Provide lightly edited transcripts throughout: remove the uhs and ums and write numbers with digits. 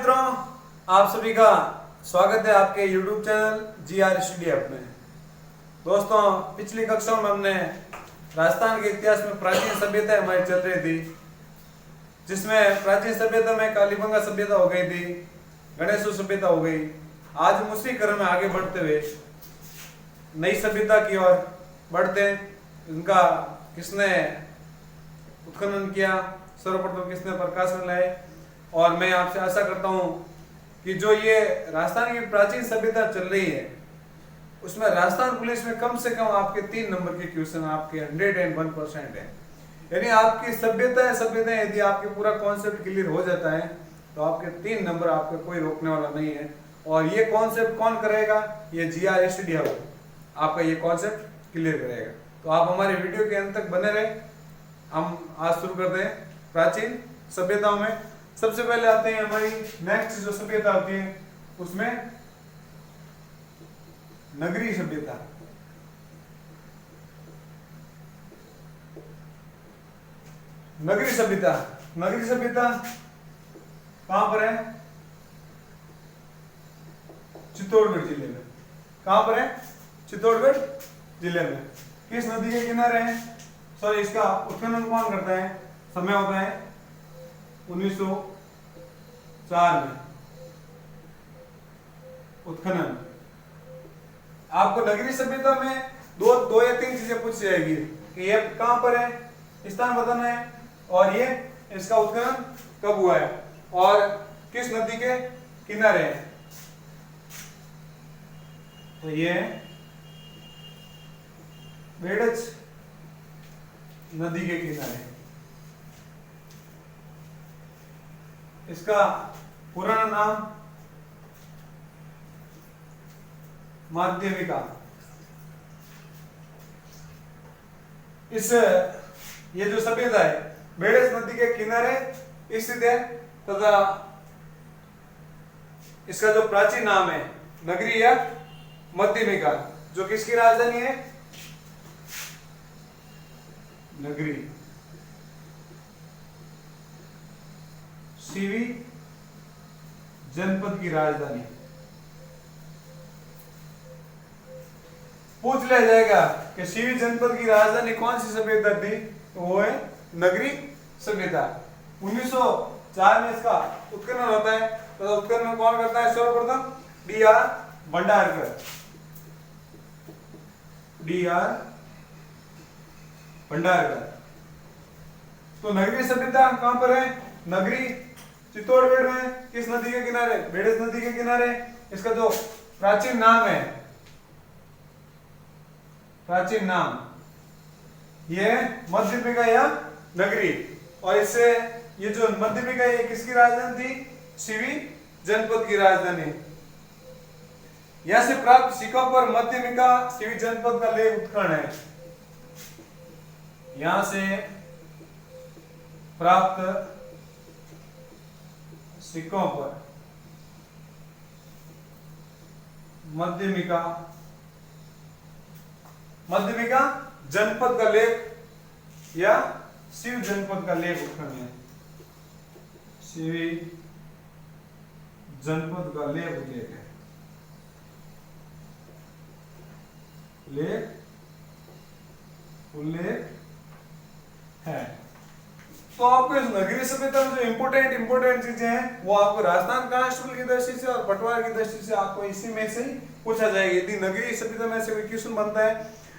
मित्रों, आप सभी का स्वागत है आपके YouTube channel GR study app में। दोस्तों, पिछली कक्षाओं में हमने राजस्थान के इतिहास में प्राचीन सभ्यता हमारी चल रही थी, जिसमें प्राचीन सभ्यता में कालीबंगा सभ्यता हो गई थी, गणेश सभ्यता हो गई। आज हम उसी क्रम में आगे बढ़ते हुए नई सभ्यता की ओर बढ़ते हैं। इनका किसने उत्खनन किया, सर्वप्रथम किसने प्रकाश में लाए, और मैं आपसे आशा करता हूं कि जो ये राजस्थान की प्राचीन सभ्यता चल रही है उसमें राजस्थान पुलिस में कम से कम आपके 3 नंबर के क्वेश्चन आपके 101% है। यानी आपकी सभ्यता यदि आपके पूरा कॉन्सेप्ट क्लियर हो जाता है तो आपके 3 नंबर आपके कोई रोकने वाला नहीं है। और ये कॉन्सेप्ट कौन करेगा? ये GR स्टडी हब आपका ये कॉन्सेप्ट क्लियर करेगा। तो आप हमारे वीडियो के अंत तक बने रहे। हम आज शुरू करते हैं प्राचीन सभ्यताओं में। सबसे पहले आते हैं हमारी नेक्स्ट जो सभ्यता होती है उसमें नगरीय सभ्यता। नगरीय सभ्यता कहां पर है? चित्तौड़गढ़ जिले में। कहां पर है? चित्तौड़गढ़ जिले में। किस नदी के किनारे है? सॉरी, इसका उत्खनन कौन करता है? समय होता है 1904 में उत्खनन। आपको नगरीय सभ्यता में दो या तीन चीजें पूछ जाएगी कि ये कहां पर है, स्थान बताना है, और ये इसका उत्खनन कब हुआ है और किस नदी के किनारे है। तो ये बेड़च नदी के किनारे। इसका पुराना नाम माध्यमिका। ये जो सभ्यता है बेड़च नदी के किनारे स्थित है तथा इसका जो प्राचीन नाम है नगरी या मध्यमिका, जो किसकी राजधानी है? नगरी, सीवी जनपद की राजधानी। पूछ लिया जाएगा कि सीवी जनपद की राजधानी कौन सी सभ्यता थी, तो वो है नगरी सभ्यता। 1904 में इसका उत्खनन होता है। तो उत्खनन कौन करता है? सर्वप्रथम DR भंडारकर। तो नगरीय सभ्यता कहां पर है? नगरी चित्तौड़गढ़ में। किस नदी के किनारे? बेड़च नदी के किनारे। इसका जो प्राचीन नाम है, प्राचीन नाम ये मध्यमिका या नगरी। और इससे ये जो मध्यमिका ये किसकी राजधानी थी? सीवी जनपद की राजधानी। यहां से प्राप्त सिक्कों पर मध्यमिका सीवी जनपद का लेख उत्खनन है। यहां से प्राप्त सिक्कों पर मध्यमिका जनपद का लेख या शिव जनपद का लेख उत्खनन है। शिवी जनपद का लेख उल्लेख है। तो आपको इस नगरीय सभ्यता में जो इंपोर्टेंट चीजें हैं वो आपको राजस्थान कांस्टेबल की दृष्टि से और पटवार की दृष्टि से आपको इसी में से ही पूछा जाएगा। यदि नगरीय सभ्यता में से कोई क्वेश्चन बनता है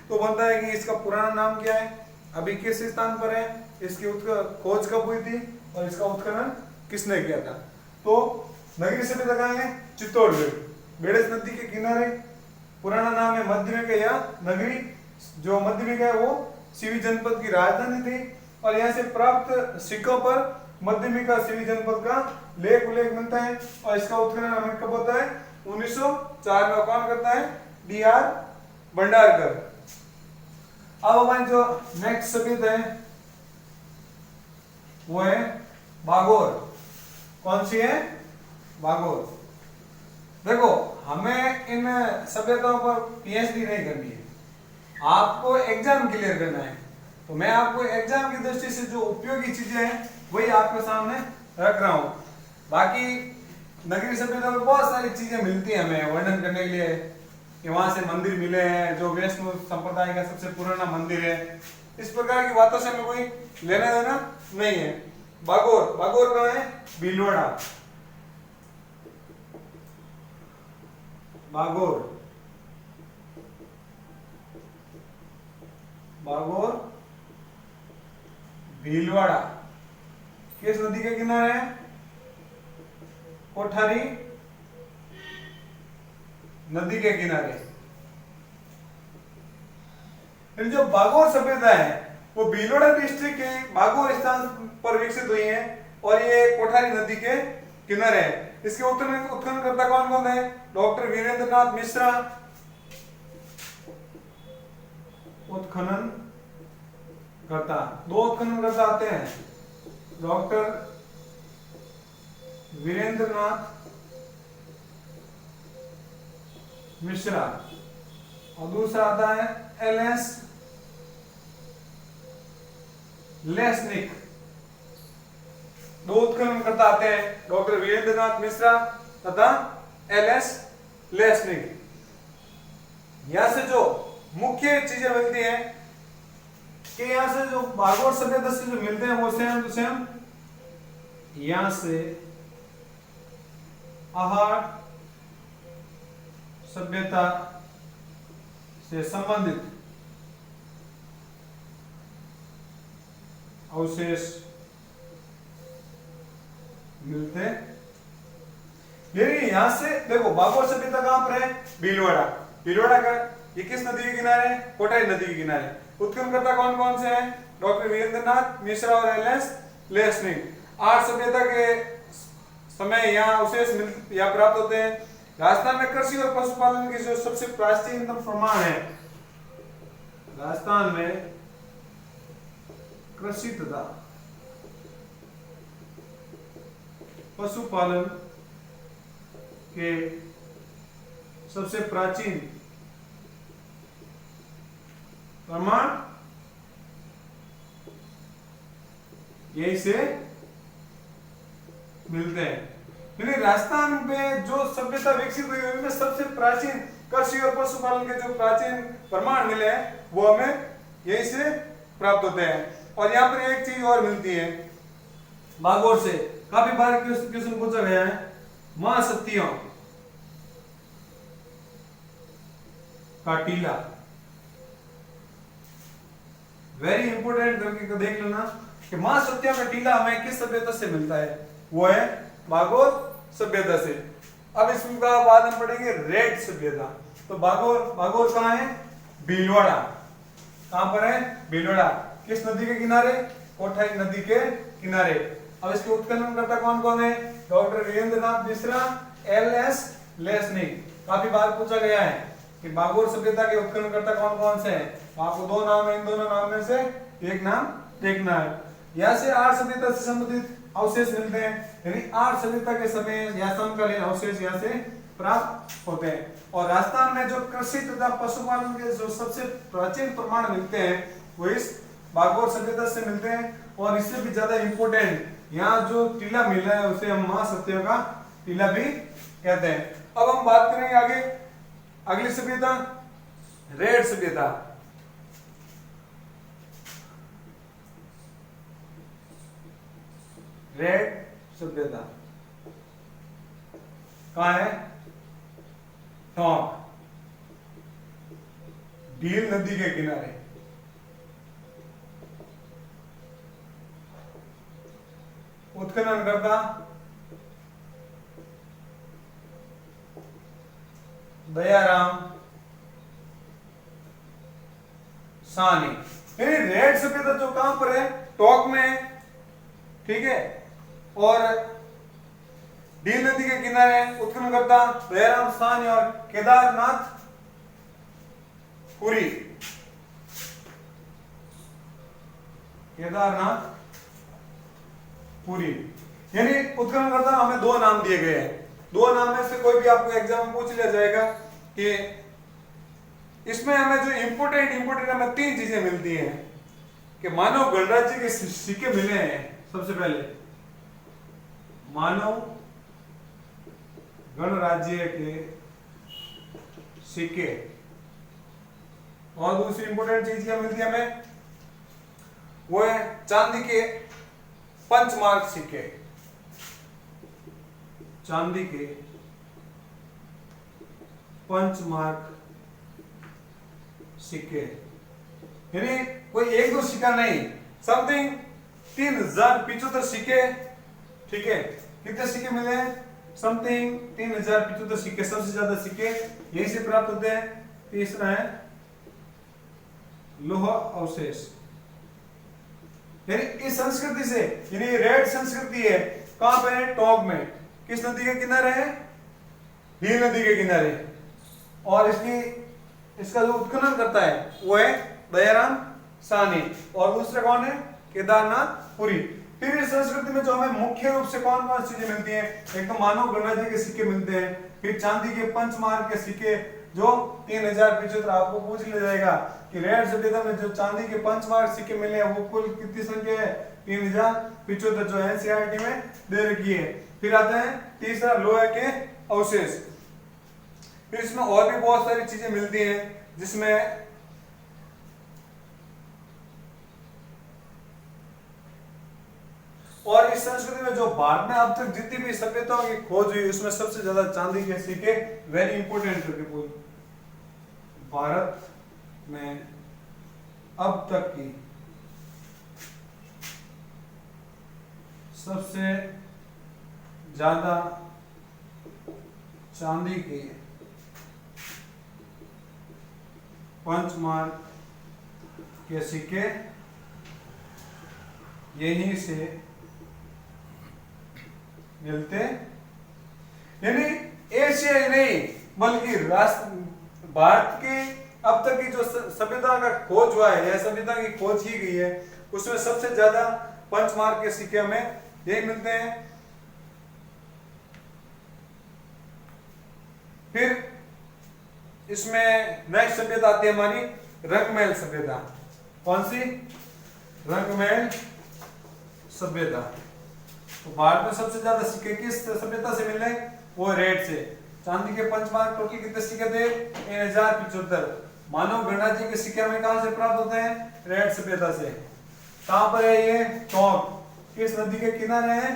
तो बनता है कि इसका पुराना नाम क्या है, अभी किस स्थान पर है, इसकी खोज कब हुई थी और इसका उत्खनन किसने किया था। तो नगरीय सभ्यता कहां है? चित्तौड़गढ़, बेड़च नदी के किनारे। पुराना नाम है मध्यमिका या नगरी। जो मध्यमिका है वो सीवी जनपद की राजधानी थी। और यहाँ से प्राप्त सिक्कों पर मध्यमिका सीवी जनपद का लेख उल्लेख मिलता है। और इसका उत्खनन हमें कब होता है? 1904 में। कौन करता है? DR भंडारकर। अब हमारी जो नेक्स्ट सभ्यता है वो है भागौर। कौन सी है? भागौर। देखो, हमें इन सभ्यताओं पर PhD नहीं करनी है, आपको एग्जाम क्लियर करना है। तो मैं आपको एग्जाम की दृष्टि से जो उपयोगी चीजें हैं वही आपके सामने रख रहा हूं। बाकी नगरी सभ्यता में बहुत सारी चीजें मिलती हैं हमें वर्णन करने के लिए कि वहां से मंदिर मिले हैं जो वैष्णव संप्रदाय का सबसे पुराना मंदिर है। इस प्रकार की बातों से हमें कोई लेना देना नहीं है। बागोर, बागोर कहाँ है? भीलवाड़ा। बागोर, बागोर भीलवाड़ा किस नदी के किनारे है? कोठारी नदी के किनारे। फिर जो बागोर सभ्यता है वो भीलवाड़ा डिस्ट्रिक्ट के बागोर स्थान पर विकसित हुई है और ये कोठारी नदी के किनारे है। इसके उत्खननकर्ता कौन कौन है? डॉक्टर वीरेंद्र नाथ मिश्रा उत्खनन करता। दो उत्खनन करता आते हैं, डॉक्टर वीरेंद्र नाथ मिश्रा और दूसरा आता है एलएस लेस्निक। दो उत्खनन करता आते हैं, डॉक्टर वीरेंद्र नाथ मिश्रा तथा एलएस लेस्निक। यहां से जो मुख्य चीजें मिलती हैं कि यहां से जो बागोर सभ्यता से जो मिलते हैं वो सेम टू सेम यहां से आहार सभ्यता से संबंधित अवशेष मिलते हैं। लेकिन यहां से देखो बागोर सभ्यता कहां पर है? भीलवाड़ा। भीलवाड़ा का ये किस नदी के किनारे है? कोठारी नदी के किनारे। उत्खननकर्ता कौन कौन से हैं? डॉक्टर वीरेंद्र नाथ मिश्रा और एलएस लेस्निक। आर्य सभ्यता के समय यहाँ अवशेष यहाँ प्राप्त होते हैं। राजस्थान में कृषि और पशुपालन के जो सबसे प्राचीनतम प्रमाण है, राजस्थान में कृषि तथा पशुपालन के सबसे प्राचीन प्रमाण यही से मिलते हैं। यानी राजस्थान में जो सभ्यता विकसित हुई उनमें सबसे प्राचीन कृषि और पशुपालन के जो प्राचीन प्रमाण मिले हैं वो हमें यहीं से प्राप्त होते हैं। और यहाँ पर एक चीज और मिलती है बागोर से, काफी बार क्वेश्चन पूछा गया है, महासतियों का टीला। वेरी इंपोर्टेंट करके देख लेना कि महासतियों का टीला हमें किस सभ्यता से मिलता है? वो है बागोर सभ्यता से। अब इसमें बाद में पढ़ेंगे रेड सभ्यता। तो बागोर कहाँ है? भीलवाड़ा। कहां पर है? भीलवाड़ा। किस नदी के किनारे? कोठारी नदी के किनारे। अब इसके उत्खननकर्ता कौन कौन है? डॉक्टर वीरेंद्र नाथ मिश्रा, एलएस लेस्निक। काफी बार पूछा गया है कि बागोर सभ्यता के उत्खननकर्ता कौन कौन से हैं। आपको दो नाम है, इन दोनों नाम में से एक नाम देखना है। यहाँ से आर्य सभ्यता से संबंधित अवशेष मिलते हैं, यानी आर्य सभ्यता के समय या समकालीन अवशेष यहाँ से प्राप्त होते हैं। और राजस्थान में जो कृषि तथा पशुपालन के जो सबसे प्राचीन प्रमाण मिलते हैं वो इस बागोर सभ्यता से मिलते हैं। और इससे भी ज्यादा इंपोर्टेंट यहाँ जो टीला मिल रहा है उसे हम महासत्यों का टीला भी कहते हैं। अब हम बात करेंगे आगे अगली सभ्यता, रेड सभ्यता। रेड सभ्यता कहां है? टोंक, डील नदी के किनारे। उत्खननकर्ता दयाराम सानी। यानी रेड सभ्यता जो कहां पर है? टोंक में है, ठीक है। और डील नदी के किनारे उत्खननकर्ता दयाराम सानी और केदारनाथ पुरी। केदारनाथ पुरी यानी उत्खननकर्ता हमें दो नाम दिए गए हैं। दो नाम में से कोई भी आपको एग्जाम में पूछ लिया जाएगा कि इसमें हमें जो इंपोर्टेंट हमें तीन चीजें मिलती हैं कि मानव गणराज्य के सिक्के मिले हैं। सबसे पहले मानव गणराज्य के सिक्के। और दूसरी इंपॉर्टेंट चीज क्या मिलती है हमें, वो है चांदी के पंचमार्क सिक्के। चांदी के पंचमार्क सिक्के, यानी कोई एक दो सिक्का नहीं, समथिंग 3075 सिक्के। ठीक है, कितने सिक्के मिले हैं, समथिंग 3075 सिक्के, सबसे ज्यादा सिक्के यहीं से प्राप्त होते हैं। तीसरा है लोह अवशेष, यानी इस संस्कृति से, यानी रेड संस्कृति है, कहां पे है, टोंक में। किस नदी के किनारे है, नील नदी के किनारे। और इसका जो उत्खनन करता है वो है दयाराम साहनी, और दूसरा कौन है, केदारनाथ पुरी। फिर इस संस्कृति में जो हमें मुख्य रूप से कौन कौन चीजें मिलती हैं, एक तो मानव गणराज्य के सिक्के मिलते हैं, फिर चांदी के पंचमार्क के सिक्के जो 3075। आपको पूछ लिया जाएगा कि रेड सभ्यता में जो चांदी के पंचमार्क सिक्के मिले हैं वो कुल कितनी संख्या है, 3075, जो एनसीईआरटी में दे रखी है। फिर आता है तीसरा लोहे के अवशेष। फिर इसमें और भी बहुत सारी चीजें मिलती हैं, जिसमें और इस संस्कृति में जो भारत में अब तक जितनी भी सभ्यताओं की खोज हुई उसमें सबसे ज्यादा चांदी के सिक्के वेरी इंपॉर्टेंट करके बोल। भारत में अब तक की सबसे ज्यादा चांदी के पंचमार्क के सिक्के यहीं से मिलते, यानी एशिया ही नहीं बल्कि राष्ट्र भारत की अब तक की जो सभ्यता का खोज हुआ है या सभ्यता की खोज की गई है उसमें सबसे ज्यादा पंचमार्क के सिक्के हमें यही मिलते हैं। फिर इसमें नेक्स्ट सभ्यता आती है हमारी रंगमहल सभ्यता। कौन सी, रंगमहल सभ्यता। तो भारत में सबसे ज्यादा सिक्के किस सभ्यता से मिले, वो रेड से। चांदी के पंचमार्क टोटल कितने सिक्के थे, 3075। मानव गणराज्य के सिक्के हमें कहां से प्राप्त होते हैं, रेड सभ्यता से। कहां पर है ये, टोंक। किस नदी के किनारे है,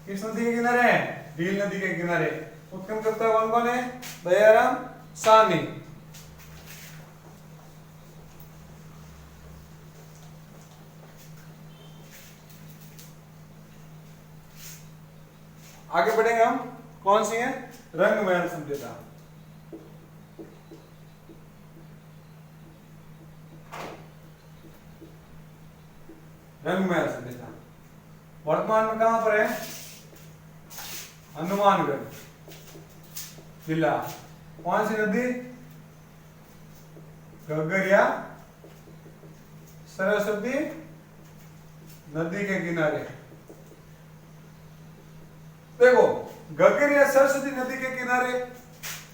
किस नदी के किनारे है, नील नदी के किनारे। उत्खनन करता कौन कौन है, दयाराम साहनी। आगे बढ़ेंगे हम, कौन सी है, रंगमहल सभ्यता। रंगमहल सभ्यता वर्तमान में कहां पर है, हनुमानगढ़ जिला। कौन सी नदी, घग्गर या सरस्वती नदी के किनारे। देखो, घग्गर या सरस्वती नदी के किनारे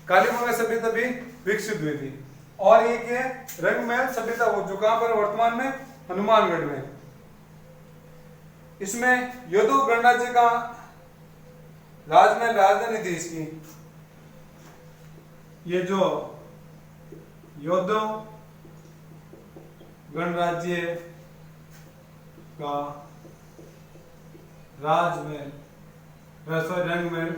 कालीबंगा सभ्यता भी विकसित हुई थी। और एक है रंगमहल सभ्यता, वो जो कहां पर वर्तमान में, हनुमानगढ़ में। इसमें योधो गणराज्य का राजमहल राजधानी थी इसकी। ये जो योधो गणराज्य का राजमहल, रंगमहल,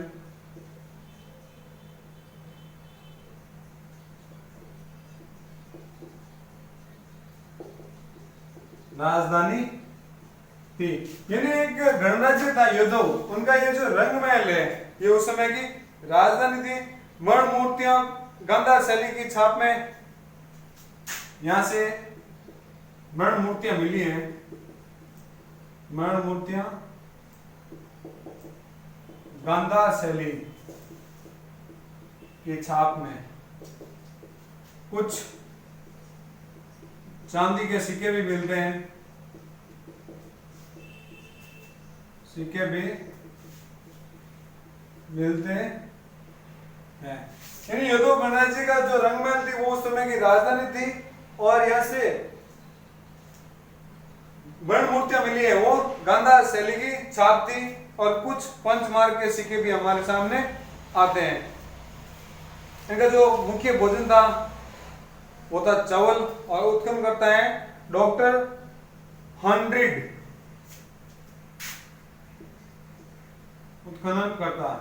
राजधानी थी। यानी एक गणराज्य था योद्धो, उनका ये जो रंगमहल है ये उस समय की राजधानी थी। मण मूर्तियां गांधार शैली की छाप में यहां से मण मूर्तियां मिली हैं। मण मूर्तियां गांधार शैली की छाप में। कुछ चांदी के सिक्के भी मिलते हैं, सिक्के भी मिलते हैं। यानी योधो गणराज्य का जो रंगमहल थी वो उस समय की राजधानी थी। और यहां से मण मूर्तियां मिली है वो गांधार शैली की छाप थी। और कुछ पंचमार्ग के सिक्के भी हमारे सामने आते हैं। इनका जो मुख्य भोजन था वो था चावल, और उत्खनन करता है डॉक्टर हंड्रिड, उत्खनन करता है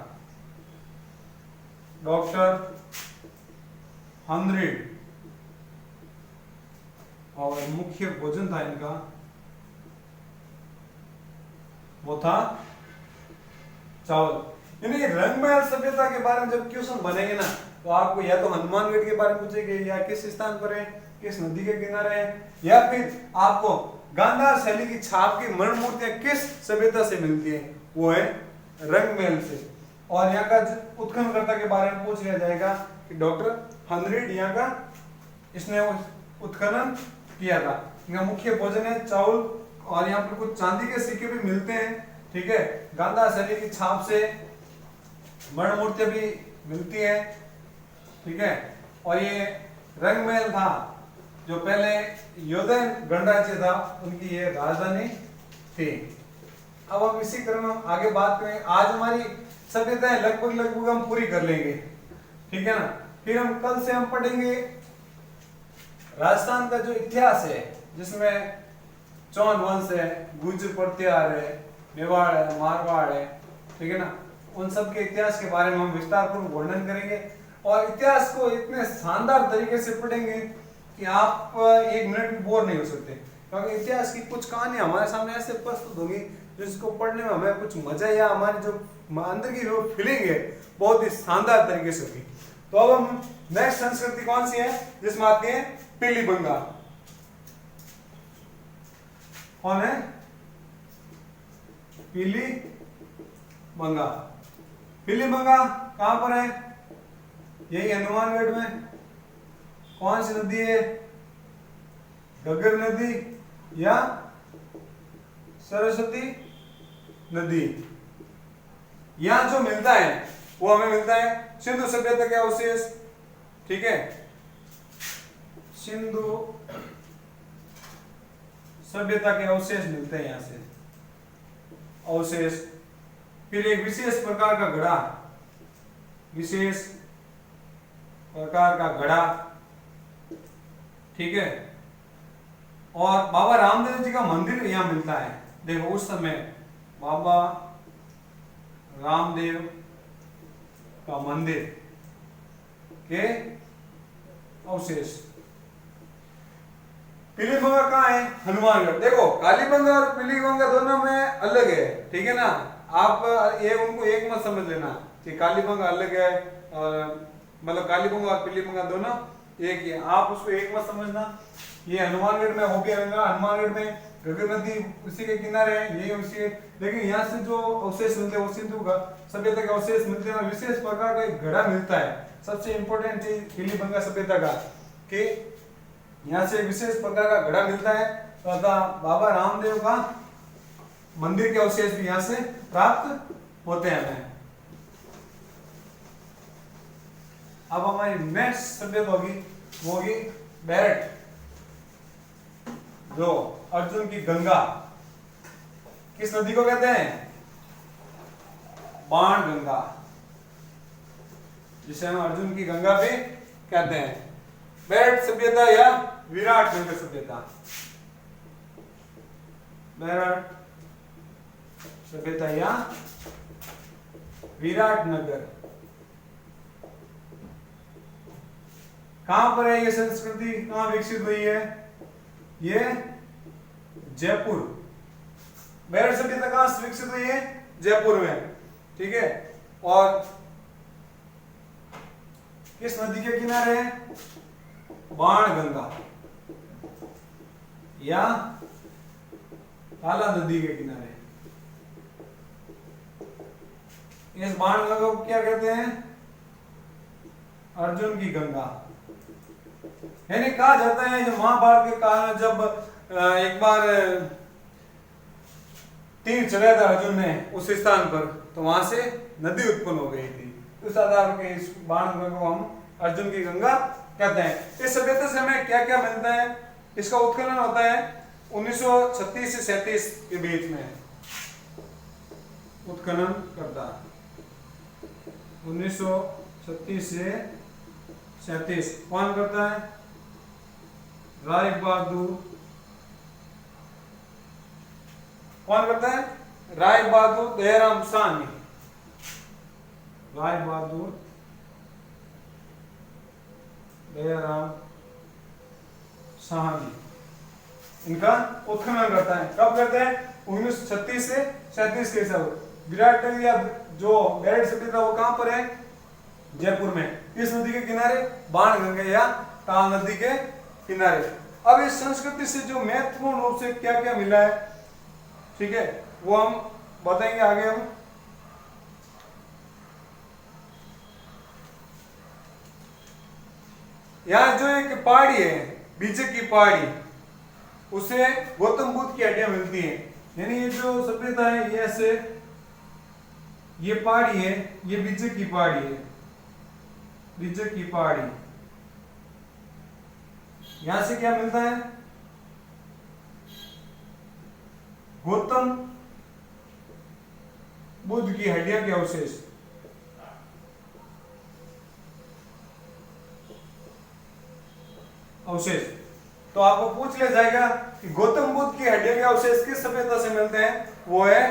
डॉक्टर हंड्रिड, और मुख्य भोजन था इनका वो था चावल। यानी रंगमहल सभ्यता के बारे में जब क्वेश्चन बनेंगे ना, तो आपको या तो हनुमानगढ़ के बारे में पूछेंगे, या किस स्थान पर है, किस नदी के किनारे है, या फिर आपको गांधार शैली की छाप की मरण मूर्तियां किस सभ्यता से मिलती है, वो है रंगमहल से। और यहाँ का उत्खननकर्ता के बारे में पूछ लिया जाएगा कि डॉक्टर हंड्रिड यहाँ का इसने उत्खनन किया था। इनका मुख्य भोजन है चावल, और यहाँ पर कुछ चांदी के सिक्के भी मिलते हैं, ठीक है। गांधार शैली की छाप से मरण मूर्तियां भी मिलती है, ठीक है। और ये रंगमहल था जो पहले योधन गणराज्य था, उनकी ये राजधानी थी। अब हम इसी क्रम में आगे बात करें। आज हमारी सभ्यताएं लगभग हम पूरी कर लेंगे, ठीक है ना। फिर हम कल से हम पढ़ेंगे राजस्थान का जो इतिहास है, जिसमें चौहान वंश है, गुर्जर प्रत्याहार है, मेवाड़ है, मारवाड़ है, ठीक है ना। उन सब के इतिहास के बारे में हम विस्तारपूर्वक वर्णन करेंगे, और इतिहास को इतने शानदार तरीके से पढ़ेंगे कि आप एक मिनट भी बोर नहीं हो सकते, क्योंकि इतिहास की कुछ कहानियां हमारे सामने ऐसे प्रस्तुत होंगी जिसको पढ़ने में हमें कुछ मजा, या हमारी जो अंदर की जो फीलिंग है बहुत ही शानदार तरीके से होगी। तो अब हम नेक्स्ट संस्कृति कौन सी है जिसमें आती है पीलीबंगा। कौन है पीलीबंगा? पीलीबंगा कहां पर है? यही हनुमानगढ़ में। कौन सी नदी है? घग्गर नदी या सरस्वती नदी। यहां जो मिलता है वो हमें मिलता है सिंधु सभ्यता के अवशेष, ठीक है। सिंधु सभ्यता के अवशेष मिलते हैं यहां से, अवशेष। फिर एक विशेष प्रकार का घड़ा, विशेष प्रकार का घड़ा, ठीक है। और बाबा रामदेव जी का मंदिर यहां मिलता है। देखो उस समय बाबा रामदेव का मंदिर के अवशेष। पीलीबंगा कहाँ है? हनुमानगढ़। देखो कालीबंगा और पीलीबंगा दोनों में अलग है, ठीक है ना। आप ये उनको एक मत समझ लेना कि कालीबंगा अलग है, और मतलब कालीबंगा और पीलीबंगा दोनों एक ही है, आप उसको एक मत समझना। ये हनुमानगढ़ में हो गया, हनुमानगढ़ में घग्गर नदी उसी के किनारे है, ये उसी। लेकिन यहाँ से जो अवशेष मिलते हैं वो सिंधु का सभ्यता के अवशेष मिलते हैं, और विशेष प्रकार का एक घड़ा मिलता है। सबसे इंपॉर्टेंट चीज पीलीबंगा सभ्यता का कि यहाँ से विशेष प्रकार का घड़ा मिलता है, तथा बाबा रामदेव का मंदिर के अवशेष भी यहाँ से प्राप्त होते हैं हमें। अब हमारी नेक्स्ट सभ्यता होगी वो होगी बैरट, जो अर्जुन की गंगा। किस नदी को कहते हैं? बाण गंगा, जिसे हम अर्जुन की गंगा भी कहते हैं। बैरट सभ्यता या विराटनगर सभ्यता, बैरट सभ्यता या विराटनगर। कहां पर है ये संस्कृति? कहां विकसित हुई है? ये जयपुर। बैरट सभ्यता कहां विकसित हुई है? जयपुर में, ठीक है। और किस नदी के किनारे है? बाणगंगा या काला नदी के किनारे। इस बाणगंगा को क्या कहते हैं? अर्जुन की गंगा। यानी कहा जाता है जो महाभारत के काल में जब एक बार तीर चलाया था अर्जुन ने उस स्थान पर, तो वहां से नदी उत्पन्न हो गई थी। उस आधार पर इस बाणगंगा को हम अर्जुन की गंगा कहते हैं। इस सभ्यता से हमें क्या क्या मिलता है? इसका उत्खनन होता है 1936 से 37 के बीच में। उत्खनन करता। 1936 से 37 कौन करता है? राय बहादुर। कौन करता है? राय बहादुर दयाराम साहनी। राय बहादुर दयाराम साहनी इनका उत्खनन करता है। कब करते हैं? 1936 से 37 के हिसाब। विराटनगर या जो बेरठ सिटी था वो कहां पर है? जयपुर में। इस नदी के किनारे बाणगंगा या ताल नदी के किनारे। अब इस संस्कृति से जो महत्वपूर्ण रूप से क्या क्या मिला है, ठीक है, वो हम बताएंगे आगे। हम यहां जो एक पहाड़ी है, बीजक की पहाड़ी, उसे गौतम बुद्ध की हड्डियां मिलती हैं। यानी ये जो सभ्यता है, ये ऐसे ये पहाड़ी है, ये बीजक की पहाड़ी है, बीजक की पहाड़ी। यहां से क्या मिलता है? गौतम बुद्ध की हड्डियां के अवशेष। अवशेष तो आपको पूछ लिया जाएगा कि गौतम बुद्ध की हड्डियों के अवशेष किस सभ्यता से मिलते हैं? वो है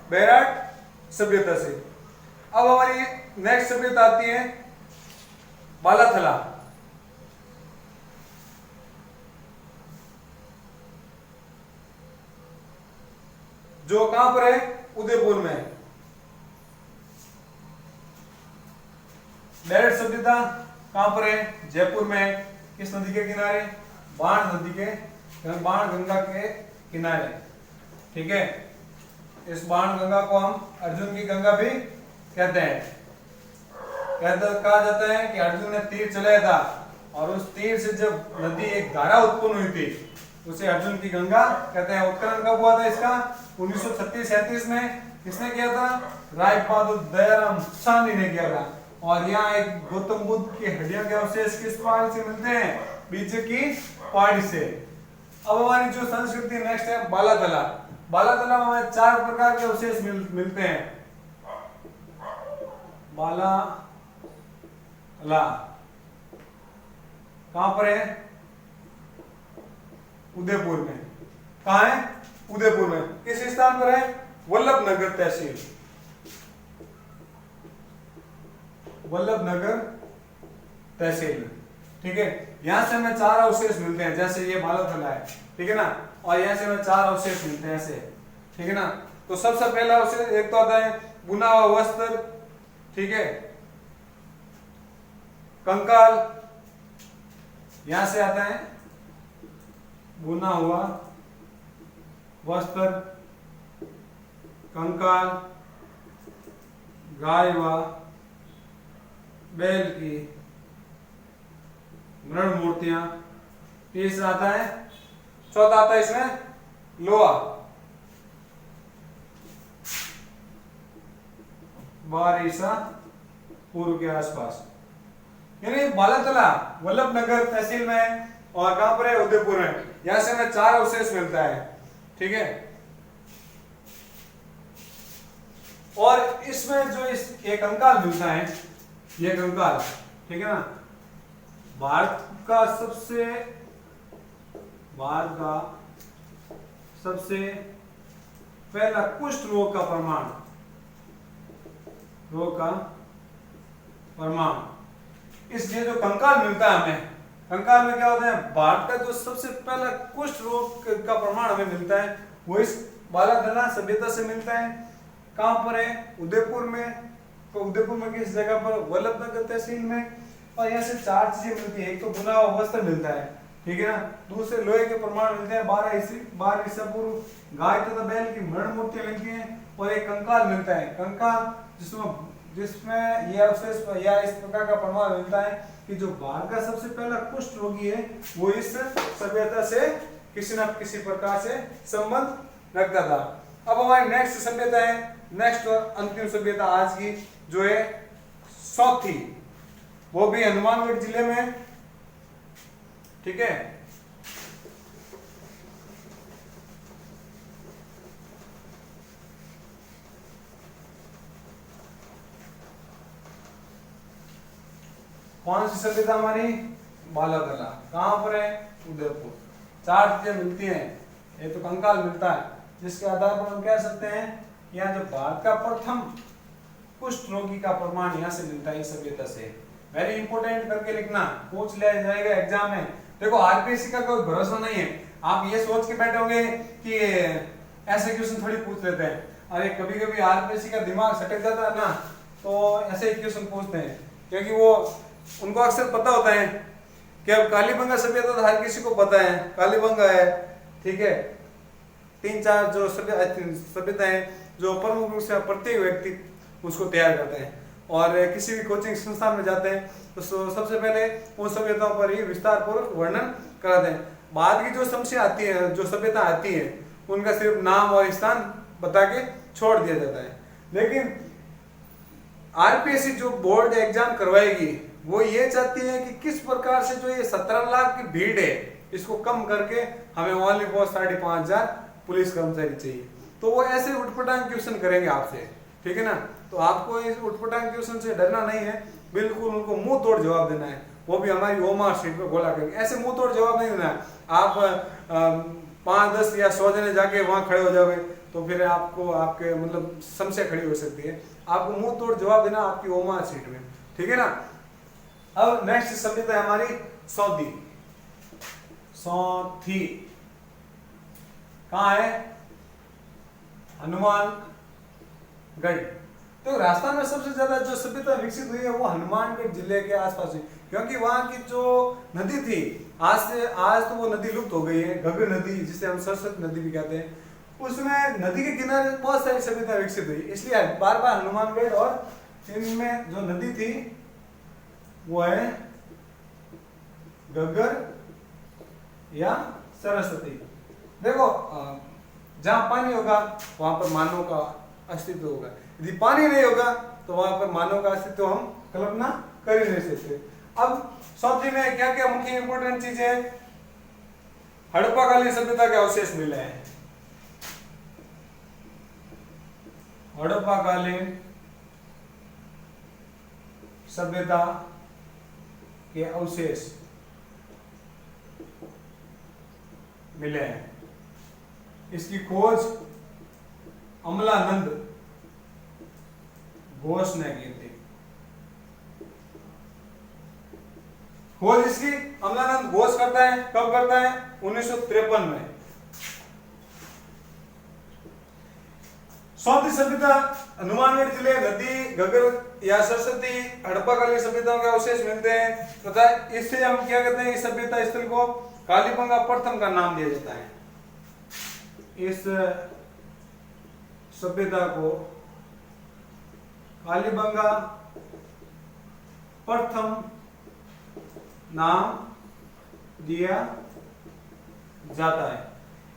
बेरठ सभ्यता से। अब हमारी नेक्स्ट सभ्यता आती है बालाथला। जो कहां पर है? उदयपुर में। बेरठ सभ्यता कहां पर है? जयपुर में। किस नदी के किनारे? बाण नदी के, बाण गंगा के किनारे, ठीक है। इस बाण गंगा को हम अर्जुन की गंगा भी कहते हैं। कहा जाता है कि अर्जुन ने तीर चलाया था और उस तीर से जब नदी एक धारा उत्पन्न हुई थी, उसे अर्जुन की गंगा कहते हैं। उत्खनन कब हुआ था इसका? 1936-37 में। किसने किया था? राय बहादुर दयाराम साहनी ने किया था। और यहाँ एक गौतम बुद्ध की हड्डियों के अवशेष किस पहाड़ी से मिलते हैं? बीजक की पहाड़ी से। अब हमारी जो संस्कृति नेक्स्ट है बालातला। बालातला में हमें 4 प्रकार के अवशेष मिलते हैं। बालातला कहां पर है? उदयपुर में। कहां है? उदयपुर में। किस स्थान पर है? वल्लभनगर तहसील। वल्लभनगर तहसील में, ठीक है। यहां से हमें 4 अवशेष मिलते हैं। जैसे ये बालाथला है, ठीक है ना, और यहां से हमें 4 अवशेष मिलते हैं ऐसे, ठीक है ना। तो सबसे पहला अवशेष एक तो आता है बुना हुआ वस्त्र, ठीक है, कंकाल। यहां से आता है बुना हुआ वस्त्र, कंकाल, गाय व बैल की मृण मूर्तियां। तीसरा आता है, चौथा आता है इसमें लोहा, बारिशा पूर्व के आसपास। यानी बालातला वल्लभनगर तहसील में है और कहां पर है? उदयपुर में। यहां से हमें 4 अवशेष मिलता है, ठीक है। और इसमें जो ये कंकाल मिलता है, ये कंकाल, ठीक है ना, भारत का सबसे पहला कुष्ठ रोग का प्रमाण इसलिए जो कंकाल मिलता है हमें, कंकाल में क्या होता है? भारत का जो सबसे पहला कुष्ठ रोग का प्रमाण हमें मिलता है वो इस बालाथला सभ्यता से मिलता है। कहां पर है? उदयपुर में। तो उदयपुर में किस जगह पर? वल्लभनगर तहसील में। और यहाँ से 4 चीजें मिलती है। एक तो बुना हुआ वस्त्र मिलता है, ठीक है ना, दूसरे लोहे के प्रमाण मिलते हैं, 12 ईसा पूर्व गाय तथा बैल की मृण मूर्तियां मिलती हैं, और एक कंकाल मिलता है। कंकाल जिसमें यह अवशेष या इस प्रकार का प्रमाण मिलता है कि जो भारत का सबसे पहला कुष्ठ रोगी है वो इस सभ्यता से किसी न किसी प्रकार से संबंध रखता था। अब हमारी नेक्स्ट सभ्यता है, नेक्स्ट और अंतिम सभ्यता आज की, जो है चौथी, वो भी हनुमानगढ़ जिले में, ठीक है। कौन सी सभ्यता हमारी? बालाकला। कहाँ पर है? उदयपुर। 4 चीजें मिलती हैं, एक तो कंकाल मिलता है जिसके आधार पर हम कह सकते हैं यहाँ जो भारत का प्रथम कुष्ठ रोगी का प्रमाण यहाँ से मिलता है, इस सभ्यता से। वेरी इंपॉर्टेंट करके लिखना, पूछ लिया जाएगा एग्जाम में। देखो आरपीएससी का कोई भरोसा नहीं है, आप ये सोच के बैठे होंगे कि ऐसे क्वेश्चन थोड़ी पूछ लेते हैं। अरे कभी कभी आरपीएससी का दिमाग सटक जाता है ना, तो ऐसे क्वेश्चन पूछते हैं, क्योंकि वो उनको अक्सर पता होता है कि अब कालीबंगा सभ्यता तो हर किसी को पता है, कालीबंगा है, ठीक है। 3-4 जो सभ्यता है जो प्रमुख रूप से प्रत्येक व्यक्ति उसको तैयार करते हैं, और किसी भी कोचिंग संस्थान में जाते हैं तो सबसे पहले उन सभ्यताओं पर ही विस्तार पूर्वक वर्णन कराते हैं। बाद की जो समस्या आती है, जो सभ्यता आती है, उनका सिर्फ नाम और स्थान बता के छोड़ दिया जाता है। लेकिन आरपीएससी जो बोर्ड एग्जाम करवाएगी वो ये चाहती है कि किस प्रकार से जो ये 17 लाख की भीड़ है इसको कम करके हमें ओनली फॉर 5,500 पुलिस कर्मचारी चाहिए। तो वो ऐसे उठपटांग क्वेश्चन करेंगे आपसे, ठीक है ना। तो आपको इस उठपटांग क्वेश्चन से डरना नहीं है, बिल्कुल उनको मुंह तोड़ जवाब देना है, वो भी हमारी ओमार शीट पे बोला करेंगे। ऐसे मुंह तोड़ जवाब नहीं देना है। आप 5-10 या 100 जने जाके वहां खड़े हो जाओगे तो फिर आपको आपके मतलब समस्या खड़ी हो सकती है। आपको मुंह तोड़ जवाब देना आपकी ओमार शीट में, ठीक है ना। अब नेक्स्ट सभ्यता है हमारी सौंधी। सौंधी कहाँ है? हनुमानगढ़। तो राजस्थान में सबसे ज्यादा जो सभ्यता विकसित हुई है वो हनुमानगढ़ जिले के आसपास हुई, क्योंकि वहां की जो नदी थी आज तो वो नदी लुप्त हो गई है, घग्गर नदी जिसे हम सरस्वती नदी भी कहते हैं, उसमें नदी के किनारे बहुत सारी सभ्यता विकसित हुई। इसलिए बार बार हनुमानगढ़ और इनमें जो नदी थी वो है घग्गर या सरस्वती। देखो जहां पानी होगा वहां पर मानव का अस्तित्व होगा, यदि पानी नहीं होगा तो वहां पर मानव का अस्तित्व हम कल्पना कर ही नहीं सकते। अब सौंधी में क्या क्या मुख्य इंपोर्टेंट चीजें हैं? हड़प्पाकालीन सभ्यता के अवशेष मिले हैं। हड़प्पाकालीन सभ्यता के अवशेष मिले हैं। इसकी खोज अमलानंद घोष ने की थी। खोज इसकी अमलानंद घोष करता है, कब करता है? 1953 में। सौंधी सभ्यता हनुमानगढ़ जिले, नदी घग्गर या सरस्वती, हड़प्पाकालीन सभ्यताओं के अवशेष मिलते हैं तथा इससे हम क्या कहते हैं? इस सभ्यता स्थल को कालीबंगा प्रथम का नाम दिया जाता है। इस सभ्यता को कालीबंगा प्रथम नाम दिया जाता है,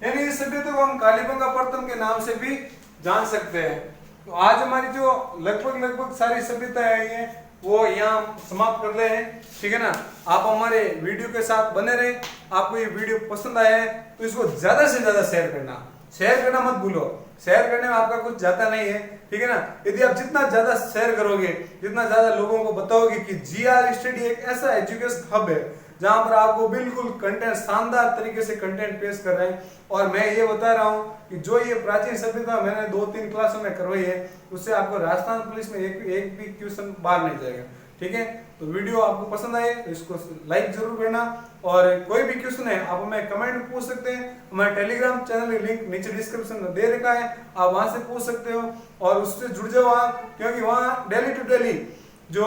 यानी इस सभ्यता को हम कालीबंगा प्रथम के नाम से भी जान सकते हैं। तो आज हमारी जो लगभग सारी सभ्यताएं आई हैं वो यहाँ समाप्त कर रहे हैं, ठीक है ना। आप हमारे वीडियो के साथ बने रहे। आपको ये वीडियो पसंद आया है तो इसको ज्यादा से ज्यादा शेयर करना मत भूलो। शेयर करने में आपका कुछ जाता नहीं है, ठीक है ना। यदि आप जितना ज्यादा शेयर करोगे, जितना ज्यादा लोगों को बताओगे कि जीआर स्टडी एक ऐसा एजुकेशन हब है जहां पर आपको बिल्कुल कंटेंट शानदार तरीके से कंटेंट पेश कर रहे हैं, और मैं ये बता रहा हूं कि जो ये प्राचीन सभ्यता मैंने 2-3 क्लासों में करवाई है उससे आपको राजस्थान पुलिस में एक भी क्वेश्चन बाहर नहीं जाएगा, ठीक है। तो वीडियो आपको पसंद आए तो इसको लाइक जरूर करना, और कोई भी क्वेश्चन है आप हमें कमेंट में पूछ सकते हैं। हमारे टेलीग्राम चैनल का लिंक नीचे डिस्क्रिप्शन में दे रखा है, आप वहां से पूछ सकते हो और उससे जुड़ जाओ आप, क्योंकि वहां डेली टू डेली जो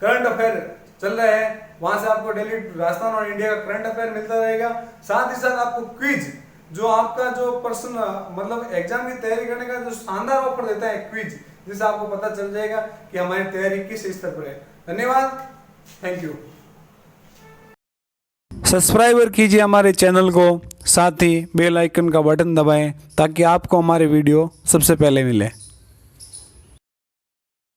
करंट अफेयर चल रहा है वहां से आपको डेली राजस्थान और इंडिया का करंट अफेयर मिलता रहेगा। साथ ही साथ आपको क्विज, जो आपका जो पर्सन मतलब एग्जाम की तैयारी करने का जो शानदार ऑफर देता है क्विज, जिससे आपको पता चल जाएगा कि हमारी तैयारी किस स्तर पर है। धन्यवाद, थैंक यू। सब्सक्राइबर कीजिए हमारे चैनल को, साथ ही बेल आइकन का बटन दबाएं ताकि आपको हमारे वीडियो सबसे पहले मिले।